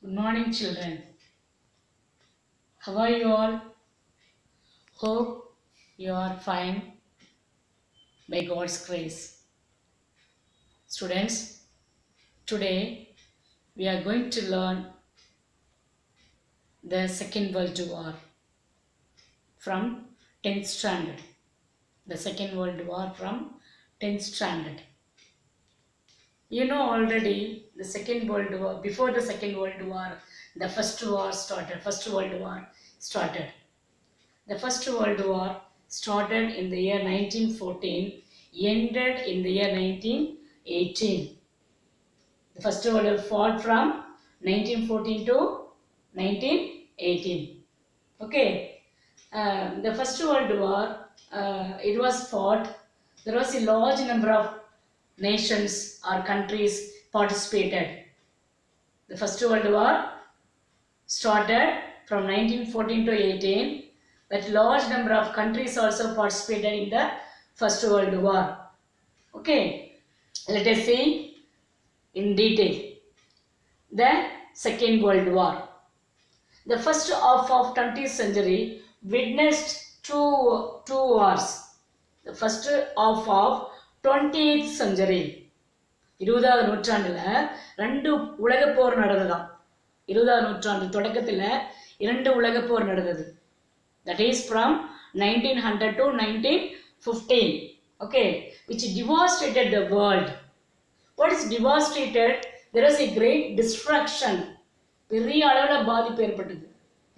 Good morning, children. How are you all? Hope you are fine by God's grace. Students, today we are going to learn the Second World War from 10th standard. The Second World War from 10th standard. You know already the Second World War, before the Second World War, the First World War started. The First World War started in the year 1914, ended in the year 1918. The First World War fought from 1914 to 1918. Okay. The First World War, it was fought. There was a large number of nations or countries participated. The First World War started from 1914 to 18. That large number of countries also participated in the First World War. Okay, let us see in detail the Second World War. The first half of 20th century witnessed two wars. The first half of 20th century. 20வது நூற்றாண்டுல ரெண்டு உலக போர் நடந்ததாம். 20வது நூற்றாண்டு தொடக்கத்துல இரண்டு உலக போர் நடந்தது. That is from 1900 to 1915. Okay, which devastated the world. What is devastated? There is a great destruction. பெரிய அளவுல பாதிப்பு ஏற்பட்டது.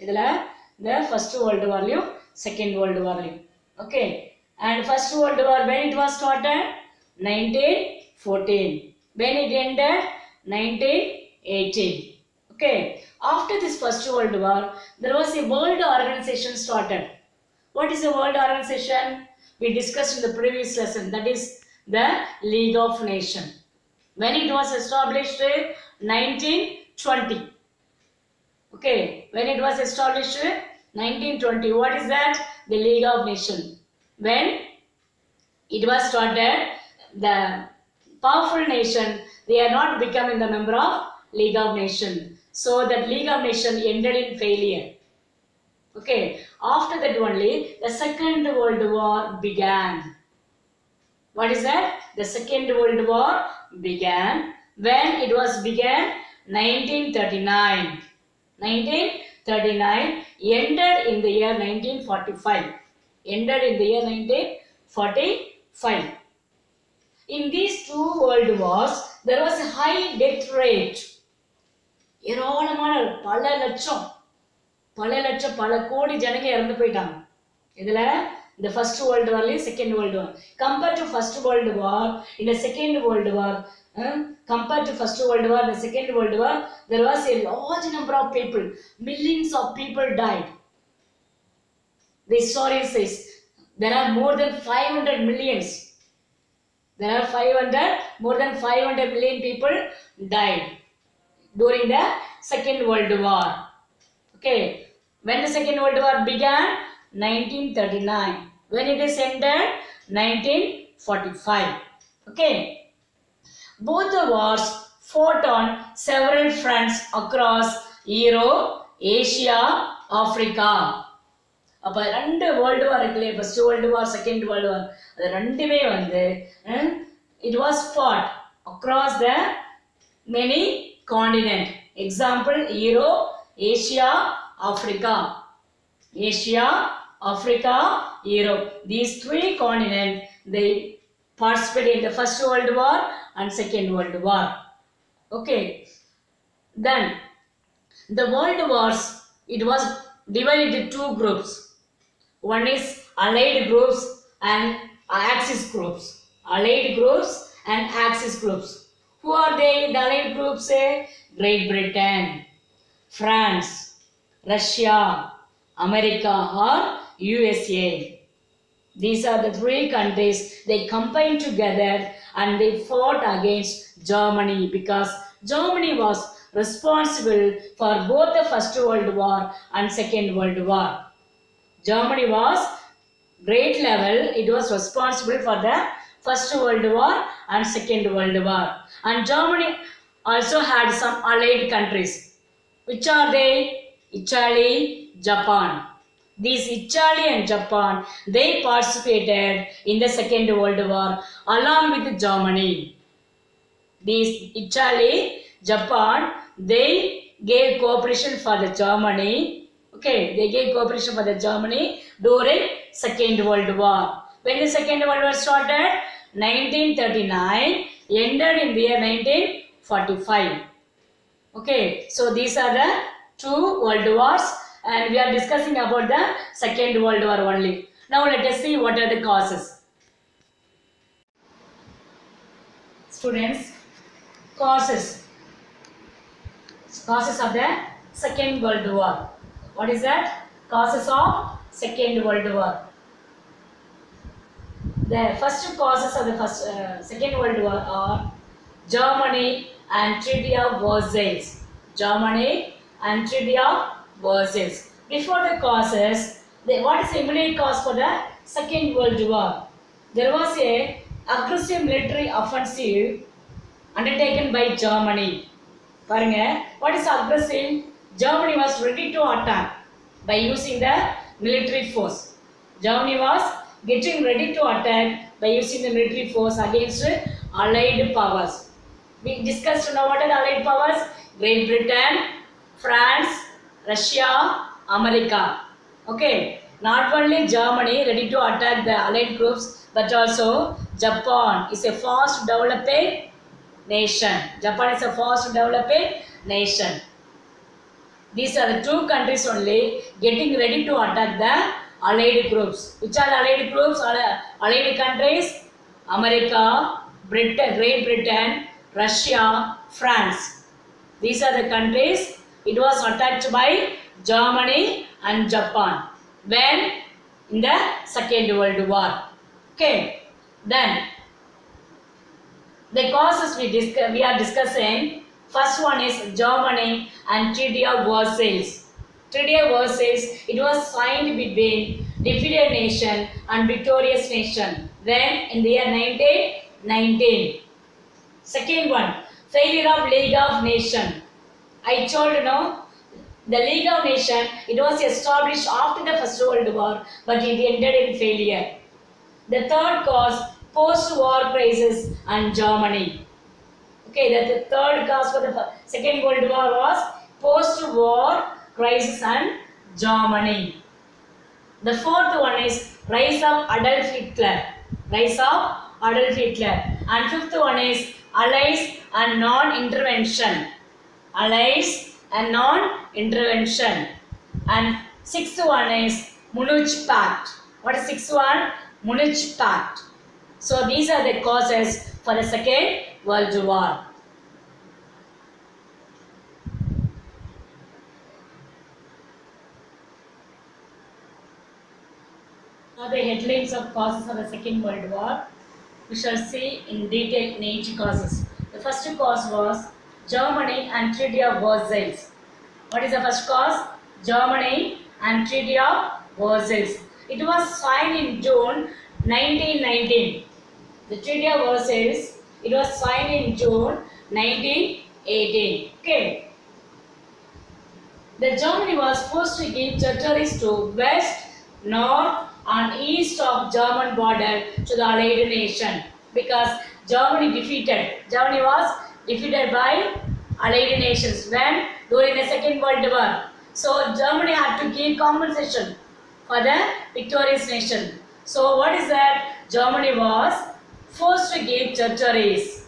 இதுல the First World Warலயும் Second World Warலயும். Okay, and First World War when it was started? 1914. When it ended? 1918. Okay, after this First World War, there was a world organization started. What is a world organization? We discussed in the previous lesson. That is the League of Nations. When it was established? 1920. Okay, when it was established? 1920. What is that? The League of Nations. When it was started, the powerful nation, they are not becoming the member of League of Nations. So that League of Nations ended in failure. Okay, after that only the Second World War began. What is that? The Second World War began. When it was began? 1939. 1939, ended in the year 1945. Ended in the year 1945. In these two world wars, there was a high death rate. ஏராளமான பல லட்சம் பல கோடி ஜனங்க இறந்து போயிட்டாங்க. இதுல இந்த ஃபர்ஸ்ட் வேர்ல்டு வார்லயும் second world war compared to first world war, இந்த second world war compared to First World War, the Second World War, there was a large number of people. Millions of people died. The story says there are more than 500 millions. There are more than 500 million people died during the Second World War. Okay, when the Second World War began? 1939. When it is ended? 1945. Okay. Both the wars fought on several fronts across Europe, Asia, Africa. அப்ப ரெண்டு world war இருக்குல்ல, first world வார் second world வார், அது ரெண்டுமே வந்து it was fought across the many continent. Example, Europe, Asia, Africa. Asia, Africa, Europe. These three continents, they participated in the First World War and Second World War. Okay. Then the world wars, it was divided into two groups. One is Allied groups and Axis groups. Allied groups and Axis groups. Who are they? The Allied groups say Great Britain, France, Russia, America or USA. These are the three countries. They combined together and they fought against Germany because Germany was responsible for both the First World War and Second World War. Germany was great level. It was responsible for the First World War and Second World War. And Germany also had some allied countries. Which are they? Italy, Japan. These Italy and Japan, they participated in the Second World War along with Germany. These Italy, Japan, they gave cooperation for the Germany. Okay, they gave cooperation for the Germany during Second World War. When the Second World War started? 1939, ended in the year 1945. Okay, so these are the two world wars and we are discussing about the Second World War only. Now let us see what are the causes. Students, causes of the Second World War. What is that? Causes of Second World War. The first causes of the Second World War are Germany and Treaty of Versailles. Germany and Treaty of Versailles. Before the causes, what is the immediate cause for the Second World War? There was a aggressive military offensive undertaken by Germany. What is aggressive? Germany was ready to attack by using the military force. Germany was getting ready to attack by using the military force against Allied powers. We discussed now what are the Allied powers? Great Britain, France, Russia, America. Okay, not only Germany ready to attack the Allied groups, but also Japan is a fast developing nation. Japan is a fast developing nation. These are the two countries only getting ready to attack the Allied groups. Which are the Allied groups? Allied countries? America, Britain, Great Britain, Russia, France. These are the countries. It was attacked by Germany and Japan when in the Second World War. Okay. Then the causes we are discussing. First one is Germany and Treaty of Versailles. Treaty of Versailles, it was signed between defeated nation and victorious nation. Then in the year 1919. Second one, failure of League of Nations. I told you now, the League of Nations, it was established after the First World War, but it ended in failure. The third cause, post-war crisis and Germany. Okay, the third cause for the Second World War was post-war crisis and Germany. The fourth one is rise of Adolf Hitler. Rise of Adolf Hitler. And fifth one is allies and non-intervention. Allies and non-intervention. And sixth one is Munich Pact. What is sixth one? Munich Pact. So these are the causes for the Second World War. Now the headlines of causes of the Second World War. We shall see in detail in each causes. The first cause was Germany and Treaty of Versailles. What is the first cause? Germany and Treaty of Versailles. It was signed in June 1919. The Treaty of Versailles, it was signed in June 1918. Okay. The Germany was supposed to give territories to west, north and east of German border to the Allied nation because Germany was defeated by Allied nations when during the Second World War. So Germany had to give compensation for the victorious nation. So what is that? Germany was forced to give territories.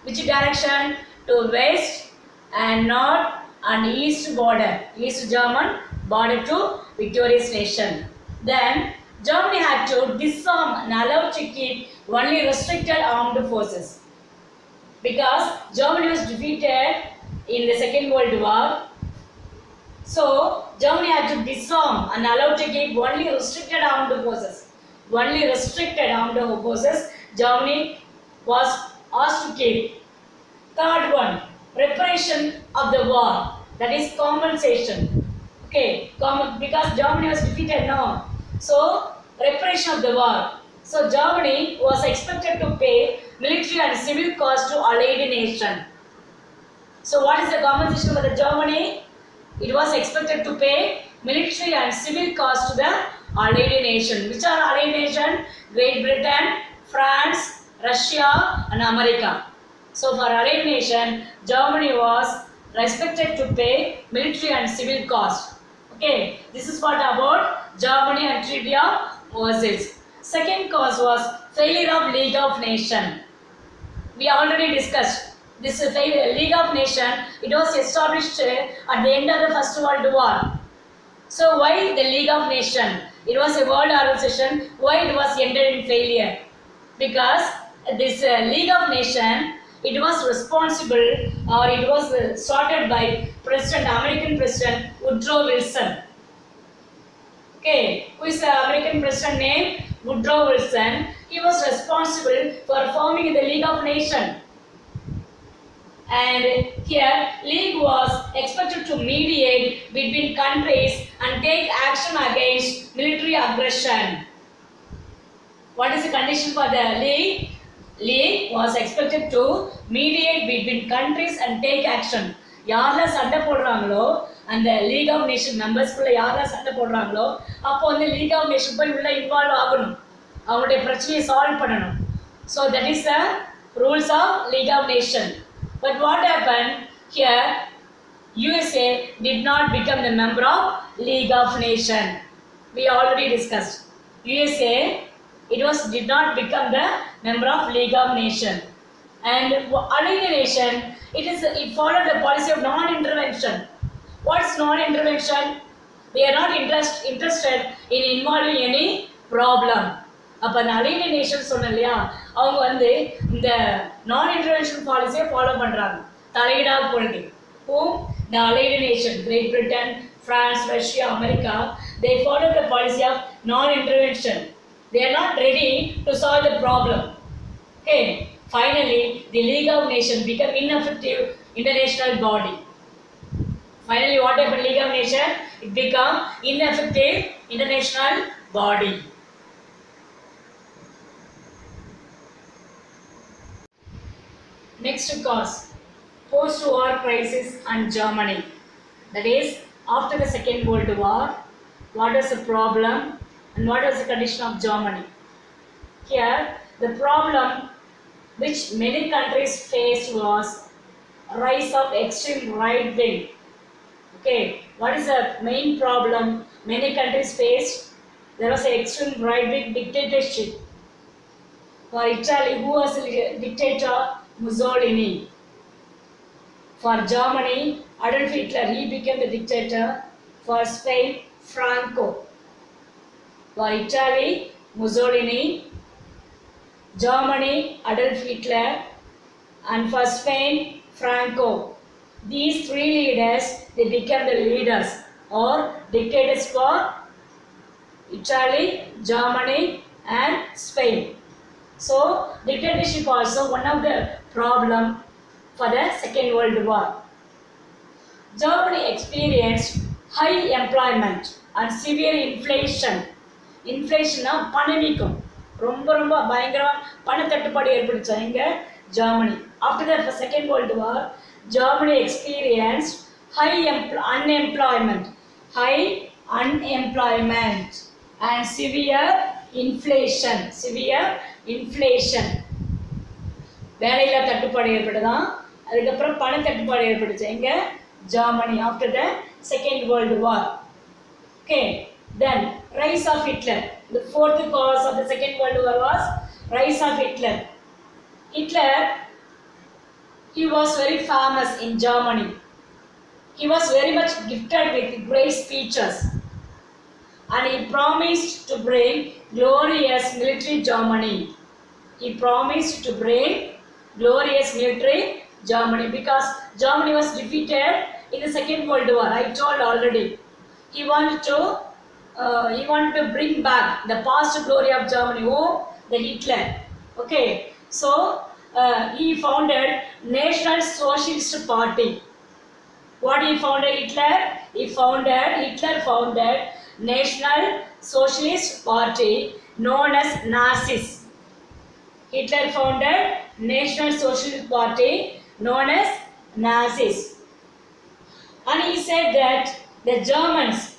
Which direction? To west and north and east border. East German border to victorious nation. Then Germany had to disarm and allow to keep only restricted armed forces. Because Germany was defeated in the Second World War. So Germany had to disarm and allow to keep only restricted armed forces. Only restricted armed forces Germany was asked to keep. Third one, reparation of the war. That is compensation. Okay, because Germany was defeated now. So reparation of the war. So Germany was expected to pay military and civil costs to Allied nation. So what is the compensation for the Germany? it was expected to pay military and civil costs to the allied nation. Which are allied nation? Great Britain, France, Russia and America. So for allied nation, Germany was expected to pay military and civil costs. Okay, this is what about Germany and Treaty of Versailles. Second cause was failure of League of Nations. We already discussed this League of Nations. It was established at the end of the First World War. So why the League of Nations? It was a world organization. Why it was ended in failure? Because this League of Nations, it was responsible, or it was started by American President Woodrow Wilson. Okay, who is the American President named Woodrow Wilson? He was responsible for forming the League of Nations. And here, League was expected to mediate between countries and take action against military aggression. What is the condition for the League? League was expected to mediate between countries and take action. யாரெல்லாம் சண்டை போடுறாங்களோ அந்த league of nation மெம்பர்ஸ்குள்ள யாரெல்லாம் சண்டை போடுறாங்களோ அப்போ வந்து league of nation போய் உள்ள involve ஆகணும், அவங்களுடைய பிரச்சனையை சால்வ் பண்ணணும். So that is the rules of League of Nation. But what happened here? USA did not become the member of League of Nations. We already discussed. USA did not become the member of League of Nations. And Allied Nation, it followed the policy of non-intervention. What's non-intervention? They are not interested in involving any problem. அப்போ அந்த allied nation சொன்ன இல்லையா, அவங்க வந்து இந்த நான் intervention பாலிசியை follow பண்ணுறாங்க, தலையிடாத கொள்கை. Whom? The allied nation, Great Britain, France, Russia, America, they follow the policy of non-intervention. They are not ready to solve the problem. Okay. Finally, the League of Nations became ineffective international body. Finally, what happened? League of Nations, it became ineffective international body. Next cause, post-war crisis and Germany. That is, after the Second World War, what was the problem and what was the condition of Germany? Here, the problem which many countries faced was rise of extreme right wing. Okay, what is the main problem many countries faced? There was an extreme right wing dictatorship. For Italy, who was the dictator? Mussolini. For Germany, Adolf Hitler, he became the dictator. For Spain, Franco. For Italy, Mussolini. Germany, Adolf Hitler. And for Spain, Franco. These three leaders, they became the leaders or dictators for Italy, Germany and Spain. So, dictatorship also one of the problem for the Second World War. Germany experienced high employment and severe inflation. Inflation na panamikum. ரொம்ப ரொம்ப பயங்கரமா பணத்தட்டுப்பாடு ஏற்பட்டுச்சு இங்க Germany. After the Second World War, Germany experienced high unemployment and severe inflation. வேலையில்லா தட்டுப்பாடு ஏற்பட்டதான், அதுக்கப்புறம் பண தட்டுப்பாடு ஏற்பட்டுச்சு இங்க Germany after the Second World War. Okay, then rise of Hitler. The fourth cause of the Second World War was rise of Hitler. Hitler, he was very famous in Germany. He was very much gifted with great speeches, and he promised to bring glorious military Germany. He promised to bring glorious military Germany because Germany was defeated in the Second World War. I told already. He wanted to bring back the past glory of Germany. Oh, the Hitler. Okay, so he founded National Socialist Party. What he founded? Hitler founded National Socialist Party known as Nazis. Hitler founded National Socialist Party known as Nazis. And he said that the Germans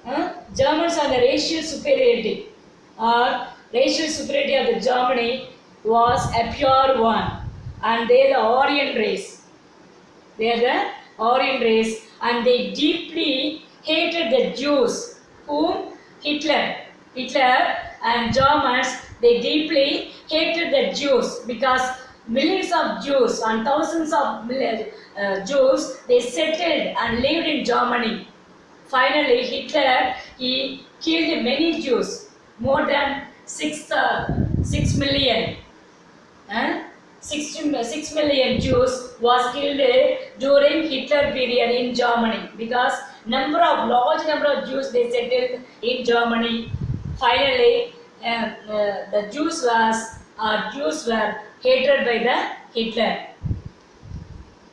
are the racial superiority, or racial superiority of the Germany was a pure one, and they are the Aryan race. They are the Aryan race, and they deeply hated the Jews, whom Hitler and Germans, they deeply hated the Jews because millions of Jews and thousands of Jews, they settled and lived in Germany. Finally, Hitler, he killed many Jews, more than 6 million. 6 million Jews was killed during Hitler period in Germany because large number of Jews they settled in Germany. Finally, the Jews were hated by the Hitler.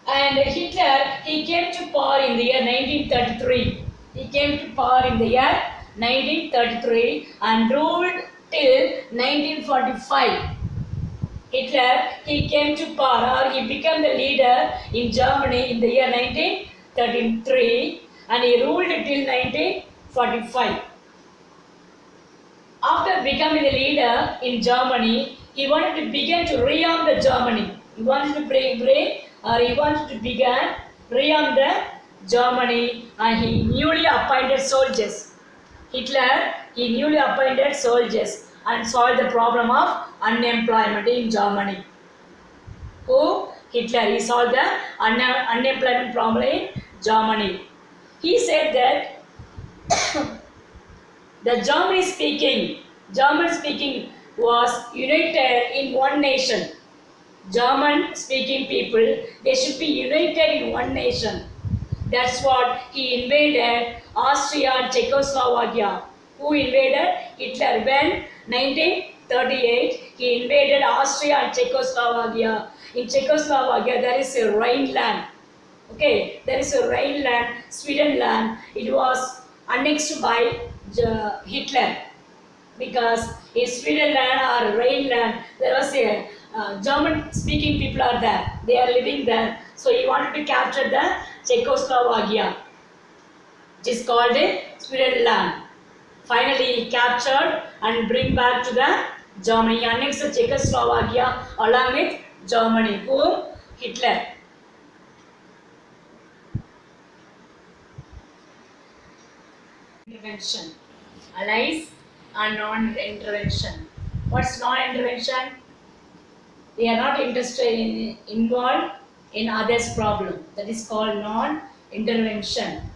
And Hitler, he came to power in the year 1933. He came to power in the year 1933 and ruled till 1945. Hitler, he came to power, or he became the leader in Germany in the year 1933 and he ruled till 1945. After becoming the leader in Germany, he wanted to begin to rearm the Germany. He wanted to rearm the Germany, and he newly appointed soldiers. Hitler, he newly appointed soldiers and solved the problem of unemployment in Germany. Who? Hitler. He solved the unemployment problem in Germany. He said that the German speaking was united in one nation. German speaking people, they should be united in one nation. That's what he invaded Austria and Czechoslovakia. Who invaded? Hitler. When 1938, he invaded Austria and Czechoslovakia. In Czechoslovakia, there is a Rhineland. Okay, there is a Rhineland, Swedenland. It was annexed by Hitler because in Swedenland or Rhineland, there was a German-speaking people are there. They are living there. So he wanted to capture the Czechoslovakia, which is called Swedenland. Finally, he captured and bring back to the Germany. He annexed the Czechoslovakia along with Germany. Who? Hitler. Intervention. Allies and non-intervention. What's non-intervention? They are not involved in others' problem. That is called non-intervention.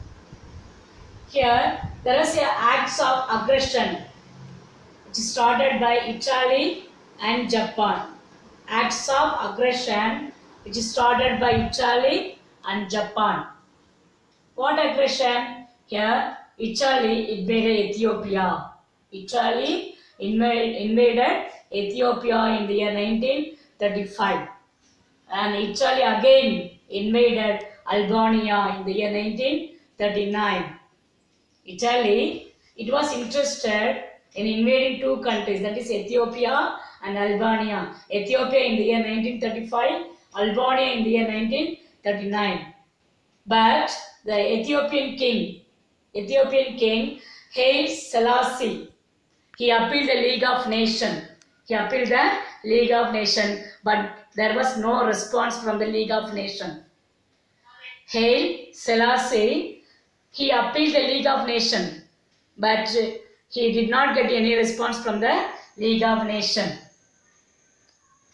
Here, there is acts of aggression which started by Italy and Japan. Acts of aggression which started by Italy and Japan. What aggression? Here, Italy invaded Ethiopia. Italy invaded Ethiopia in the year 1935. And Italy again invaded Albania in the year 1939. Italy, it was interested in invading two countries, that is Ethiopia and Albania. Ethiopia in the year 1935, Albania in the year 1939. But the Ethiopian king, Haile Selassie, he appealed the League of Nations. But there was no response from the League of Nations. Haile Selassie, he appealed the League of Nations, but he did not get any response from the League of Nations.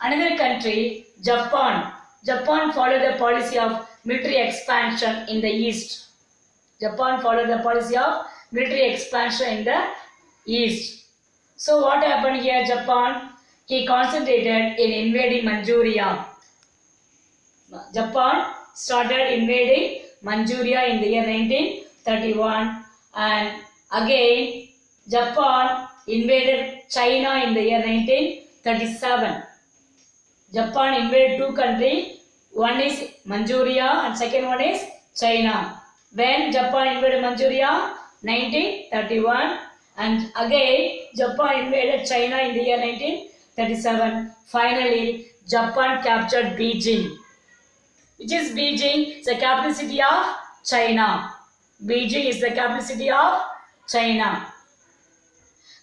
Another country, Japan. Japan followed the policy of military expansion in the east. Japan followed the policy of military expansion in the east. So what happened here? Japan, he concentrated in invading Manchuria. Japan started invading Manchuria in the year 1931, and again Japan invaded China in the year 1937. Japan invaded two countries, one is Manchuria and second one is China. When Japan invaded Manchuria? 1931, and again Japan invaded China in the year 1937. Finally, Japan captured Beijing. Which is Beijing? It's the capital city of China. Beijing is the capital city of China.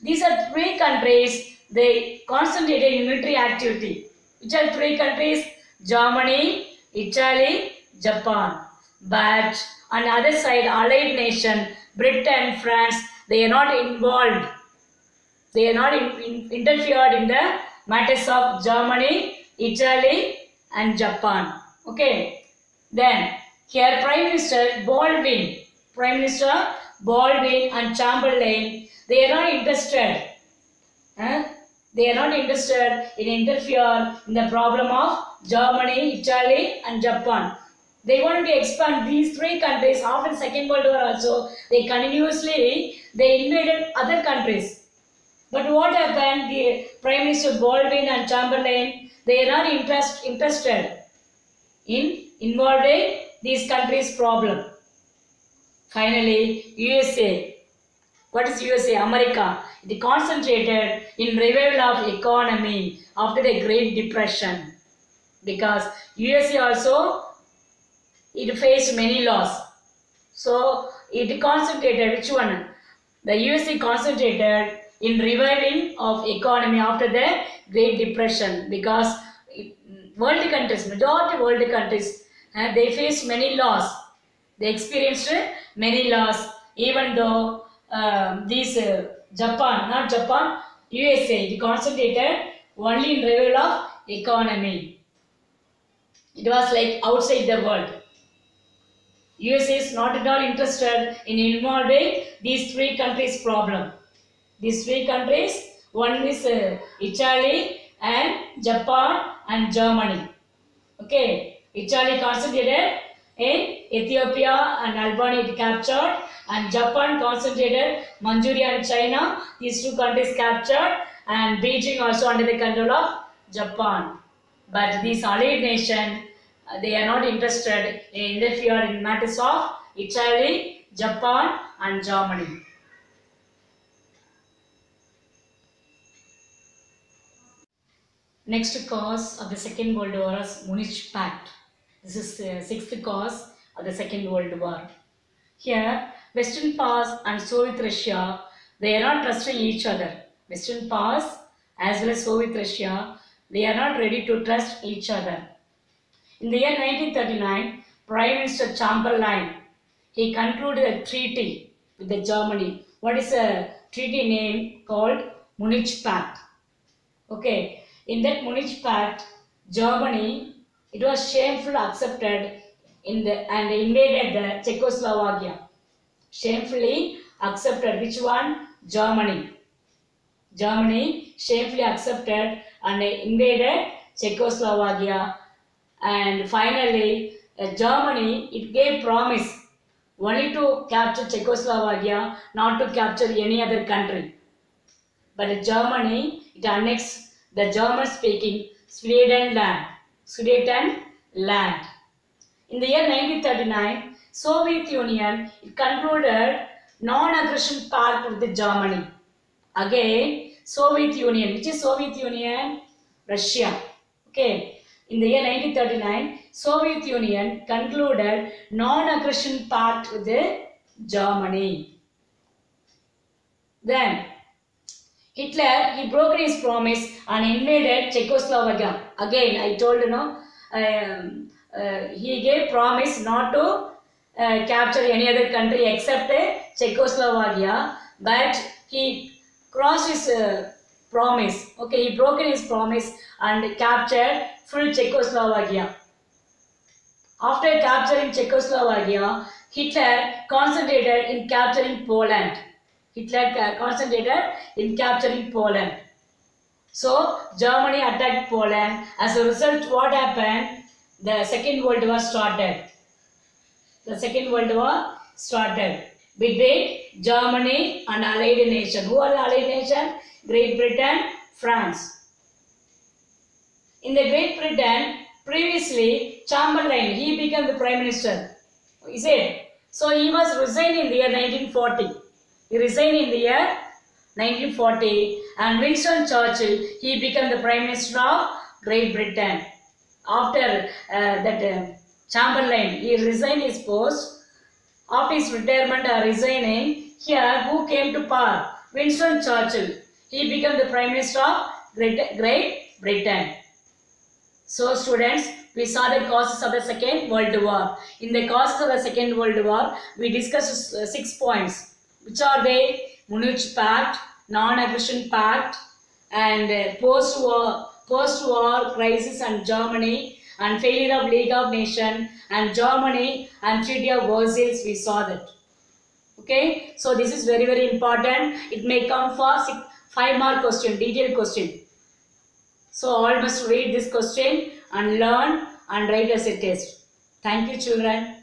These are three countries, they concentrated in military activity. Which are three countries? Germany, Italy, Japan. But on the other side, allied nation, Britain, France, they are not involved. They are not interfered in the matters of Germany, Italy and Japan. Okay. Then here Prime Minister Baldwin and Chamberlain, they are not interested. They are not interested in interfere in the problem of Germany, Italy and Japan. They wanted to expand these three countries after the Second World War also. They invaded other countries. But what happened? The Prime Minister Baldwin and Chamberlain, they are not interested in involving these countries' problem. Finally, USA. What is USA? America. It concentrated in revival of economy after the Great Depression. Because USA also, it faced many loss. So, it concentrated, which one? The USA concentrated in reviving of economy after the Great Depression, because world countries, majority world countries, they faced many loss. They experienced many loss, even though USA, they concentrated only in revival of economy. It was like outside the world. USA is not at all interested in involving these three countries' problem. These three countries, one is Italy and Japan and Germany. Okay, Italy concentrated in Ethiopia and Albania it captured, and Japan concentrated Manchuria and China. These two countries captured, and Beijing also under the control of Japan. But these allied nations, they are not interested in interfere in matters of Italy, Japan and Germany. Next cause of the Second World War is Munich Pact. This is the sixth cause of the Second World War. Here, Western powers and Soviet Russia, they are not trusting each other. Western powers as well as Soviet Russia, they are not ready to trust each other. In the year 1939, Prime Minister Chamberlain, he concluded a treaty with the Germany. What is a treaty name called Munich Pact? Okay. In that Munich Pact, Germany, it was shamefully accepted and invaded the Czechoslovakia. Shamefully accepted. Which one? Germany. Germany shamefully accepted and invaded Czechoslovakia. And finally, Germany, it gave promise only to capture Czechoslovakia, not to capture any other country. But Germany, it annexed the German-speaking Sudetenland. In the year 1939, Soviet Union it concluded non-aggression pact with Germany. Again, Soviet Union. Which is Soviet Union? Russia. Okay. In the year 1939, Soviet Union concluded non-aggression pact with Germany. Then, Hitler, he broke his promise and invaded Czechoslovakia. Again, I told he gave promise not to capture any other country except Czechoslovakia, but he crossed his promise. Okay, he broke his promise and captured full Czechoslovakia. After capturing Czechoslovakia, Hitler concentrated in capturing Poland. So, Germany attacked Poland. As a result, what happened? The Second World War started. Between Germany and allied nation. Who are the allied nation? Great Britain, France. In the Great Britain, previously, Chamberlain, he became the Prime Minister. Is it? So, he was resigned in the year 1940. He resigned in the year 1940, and Winston Churchill, he became the Prime Minister of Great Britain. After Chamberlain, he resigned his post, After his retirement or resigning, here who came to power? Winston Churchill. He became the Prime Minister of Great Britain. So students, we saw the causes of the Second World War. In the causes of the Second World War, we discussed 6 points. Which are they? Munich Pact, Non-Aggression Pact, and post-war crisis and Germany, and failure of League of Nations, and Germany, and Treaty of Versailles. We saw that. Okay, so this is very, very important. It may come for 5 mark question, detailed question. So all must read this question and learn and write as a test. Thank you, children.